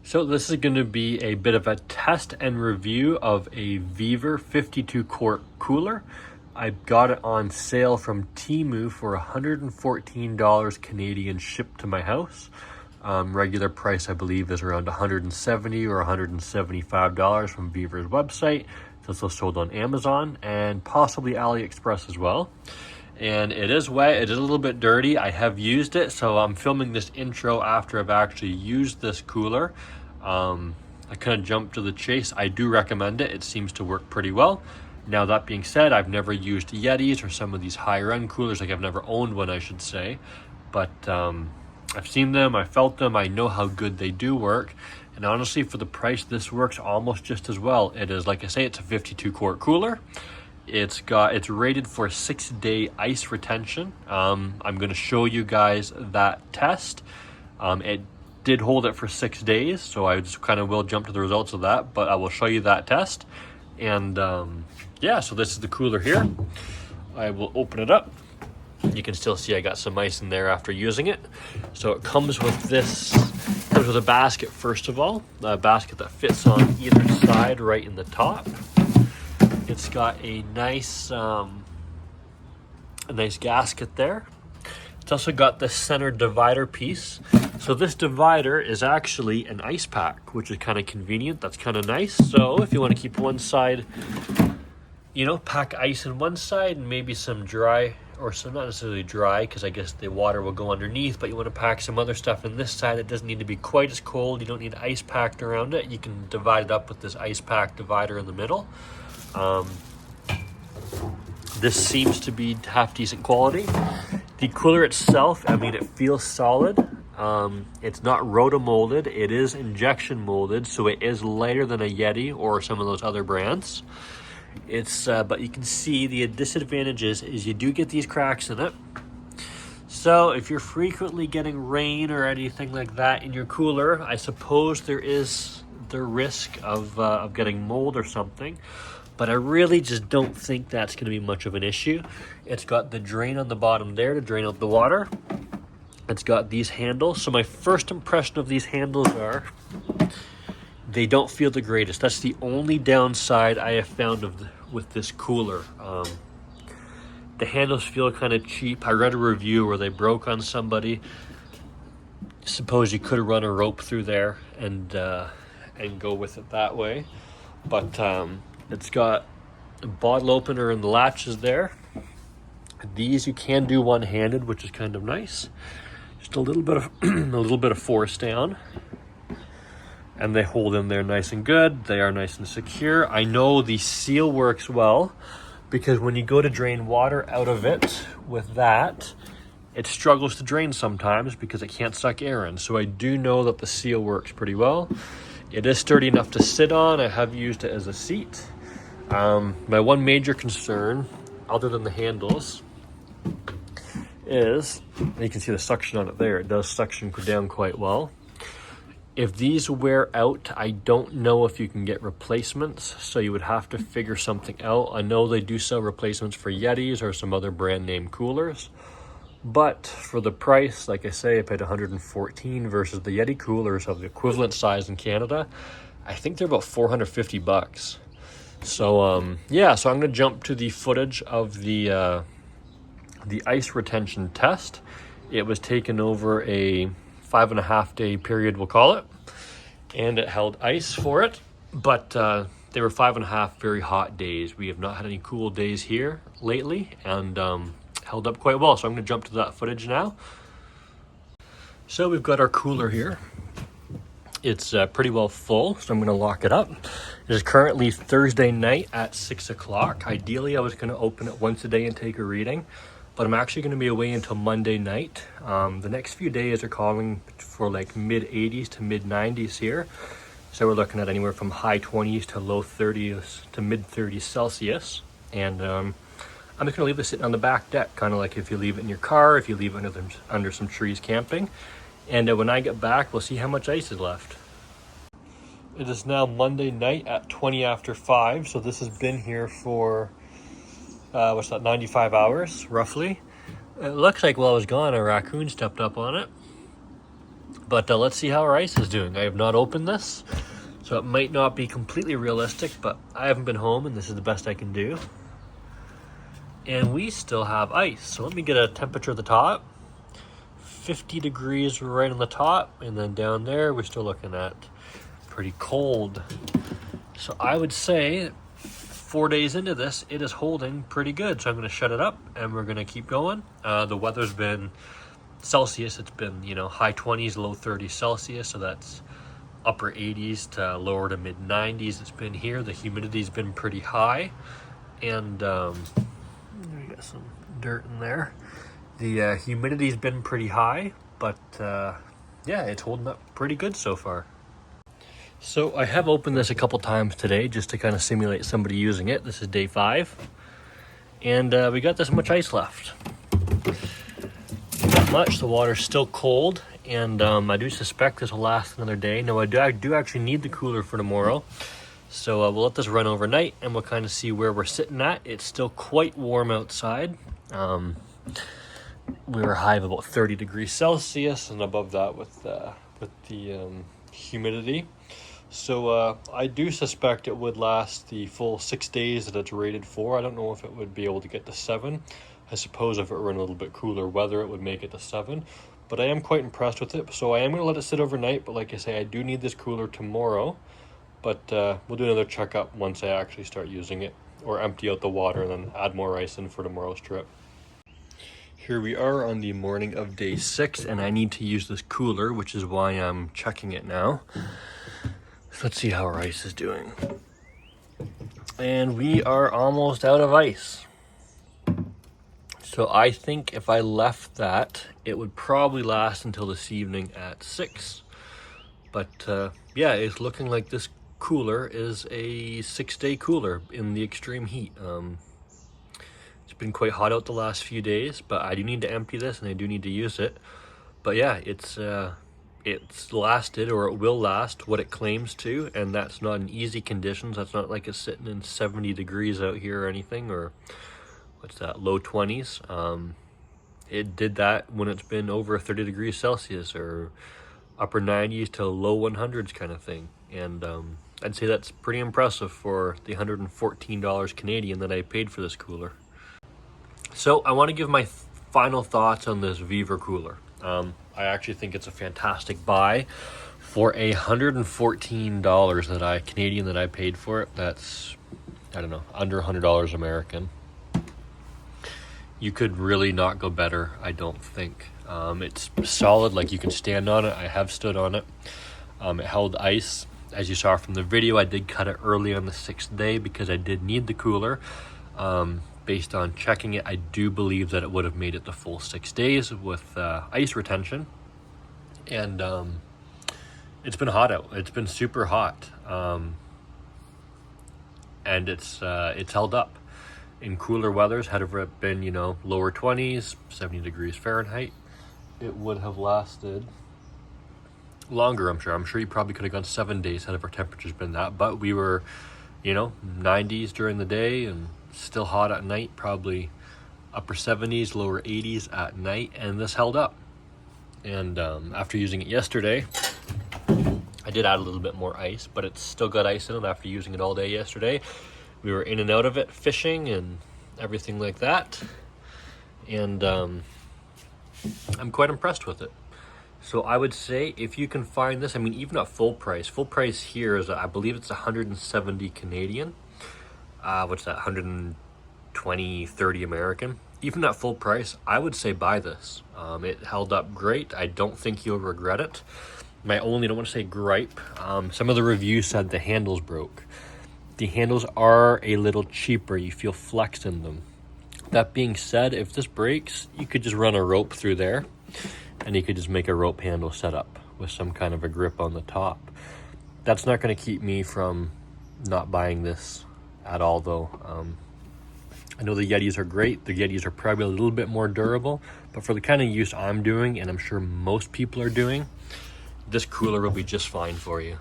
So this is going to be a bit of a test and review of a Vevor 52 quart cooler. I got it on sale from Temu for $114 Canadian shipped to my house. Regular price I believe is around $170 or $175 from Vevor's website. It's also sold on Amazon and possibly AliExpress as well. And it is wet, it is a little bit dirty. I have used it, so I'm filming this intro after I've actually used this cooler. I kind of jumped to the chase. I do recommend it. It seems to work pretty well. Now that being said, I've never used Yetis or some of these higher end coolers. Like I've never owned one, I should say. But I've seen them, I felt them, I know how good they do work. And honestly, for the price, this works almost just as well. It is, like I say, it's a 52 quart cooler. It's rated for 6-day ice retention. I'm going to show you guys that test. It did hold it for 6 days, so I just kind of will jump to the results of that, but I will show you that test. And yeah, so this is the cooler here. I will open it up. You can still see I got some ice in there after using it. So it comes with a basket first of all, a basket that fits on either side right in the top. It's got a nice gasket there. It's also got the center divider piece. So this divider is actually an ice pack, which is kind of convenient. That's kind of nice. So if you want to keep one side, you know, pack ice in one side and maybe some dry, or some not necessarily dry, because I guess the water will go underneath, but you want to pack some other stuff in this side that doesn't need to be quite as cold. You don't need ice packed around it. You can divide it up with this ice pack divider in the middle. This seems to be half decent quality. The cooler itself, I mean, it feels solid. It's not rotomolded, it is injection molded, so it is lighter than a Yeti or some of those other brands. It's but you can see the disadvantages is you do get these cracks in it. So if you're frequently getting rain or anything like that in your cooler, I suppose there is the risk of getting mold or something. But I really just don't think that's going to be much of an issue. It's got the drain on the bottom there to drain out the water. It's got these handles. So my first impression of these handles are they don't feel the greatest. That's the only downside I have found with this cooler. The handles feel kind of cheap. I read a review where they broke on somebody. Suppose you could run a rope through there and go with it that way. But it's got a bottle opener and the latches there. These you can do one-handed, which is kind of nice. Just a little bit of force down, and they hold in there nice and good. They are nice and secure. I know the seal works well because when you go to drain water out of it with that, it struggles to drain sometimes because it can't suck air in. So I do know that the seal works pretty well. It is sturdy enough to sit on. I have used it as a seat. My one major concern, other than the handles, is, you can see the suction on it there. It does suction down quite well. If these wear out, I don't know if you can get replacements, so you would have to figure something out. I know they do sell replacements for Yetis or some other brand name coolers, but for the price, like I say, I paid $114 versus the Yeti coolers of the equivalent size in Canada. I think they're about $450. So yeah, so I'm going to jump to the footage of the ice retention test. It was taken over a 5.5 day period, we'll call it, and it held ice for it, but they were 5.5 very hot days. We have not had any cool days here lately, and held up quite well. So I'm going to jump to that footage now. So we've got our cooler here. It's pretty well full, so I'm going to lock it up. It is currently Thursday night at 6 o'clock. Ideally, I was going to open it once a day and take a reading, but I'm actually going to be away until Monday night. The next few days are calling for like mid 80s to mid 90s here. So we're looking at anywhere from high 20s to low 30s to mid 30s Celsius. And I'm just going to leave this sitting on the back deck, kind of like if you leave it in your car, if you leave it under some trees camping. And when I get back, we'll see how much ice is left. It is now Monday night at 20 after 5, so this has been here for, 95 hours, roughly. It looks like while I was gone, a raccoon stepped up on it. But let's see how our ice is doing. I have not opened this, so it might not be completely realistic, but I haven't been home and this is the best I can do. And we still have ice. So let me get a temperature at the top. 50 degrees right on the top, and then down there we're still looking at pretty cold. So I would say 4 days into this, it is holding pretty good. So I'm going to shut it up and we're going to keep going. The weather's been Celsius. It's been, high 20s, low 30s Celsius. So that's upper 80s to lower to mid 90s. It's been here. The humidity's been pretty high, and we got some dirt in there. The humidity's been pretty high, but yeah, it's holding up pretty good so far. So I have opened this a couple times today just to kind of simulate somebody using it. This is day 5, and we got this much ice left. Not much. The water's still cold, and I do suspect this will last another day. No, I do actually need the cooler for tomorrow, so we'll let this run overnight, and we'll kind of see where we're sitting at. It's still quite warm outside. We were high of about 30 degrees Celsius, and above that with the humidity. So I do suspect it would last the full 6 days that it's rated for. I don't know if it would be able to get to 7. I suppose if it were in a little bit cooler weather, it would make it to 7. But I am quite impressed with it. So I am going to let it sit overnight. But like I say, I do need this cooler tomorrow. But we'll do another checkup once I actually start using it, or empty out the water and then add more ice in for tomorrow's trip. Here we are on the morning of day 6, and I need to use this cooler, which is why I'm checking it now. So let's see how our ice is doing. And we are almost out of ice. So I think if I left that, it would probably last until this evening at 6. But yeah, it's looking like this cooler is a 6-day cooler in the extreme heat. It's been quite hot out the last few days, but I do need to empty this and I do need to use it. But yeah, it's lasted, or it will last what it claims to, and that's not in easy conditions. That's not like it's sitting in 70 degrees out here or anything, or what's that, low 20s. It did that when it's been over 30 degrees Celsius, or upper 90s to low 100s kind of thing. And I'd say that's pretty impressive for the $114 Canadian that I paid for this cooler. So I want to give my final thoughts on this Vevor cooler. I actually think it's a fantastic buy for $114 Canadian that I paid for it. That's, I don't know, under $100 American. You could really not go better, I don't think. It's solid, like you can stand on it. I have stood on it. It held ice. As you saw from the video, I did cut it early on the 6th day because I did need the cooler. Based on checking it, I do believe that it would have made it the full 6 days with ice retention. And it's been hot out. It's been super hot. And it's held up. In cooler weathers, had it been, lower 20s, 70 degrees Fahrenheit, it would have lasted longer, I'm sure. I'm sure you probably could have gone 7 days had our temperatures been that. But we were, 90s during the day and still hot at night, probably upper 70s, lower 80s at night, and this held up. And after using it yesterday, I did add a little bit more ice, but it's still got ice in it after using it all day yesterday. We were in and out of it, fishing and everything like that. And I'm quite impressed with it. So I would say if you can find this, even at full price here is, I believe it's 170 Canadian. What's that, 120, 30 American. Even at full price, I would say buy this. It held up great. I don't think you'll regret it. My only, I don't want to say gripe, some of the reviews said the handles broke. The handles are a little cheaper. You feel flex in them. That being said, if this breaks, you could just run a rope through there, and you could just make a rope handle setup with some kind of a grip on the top. That's not going to keep me from not buying this at all, though. I know the Yetis are great. The Yetis are probably a little bit more durable, but for the kind of use I'm doing, and I'm sure most people are doing, this cooler will be just fine for you.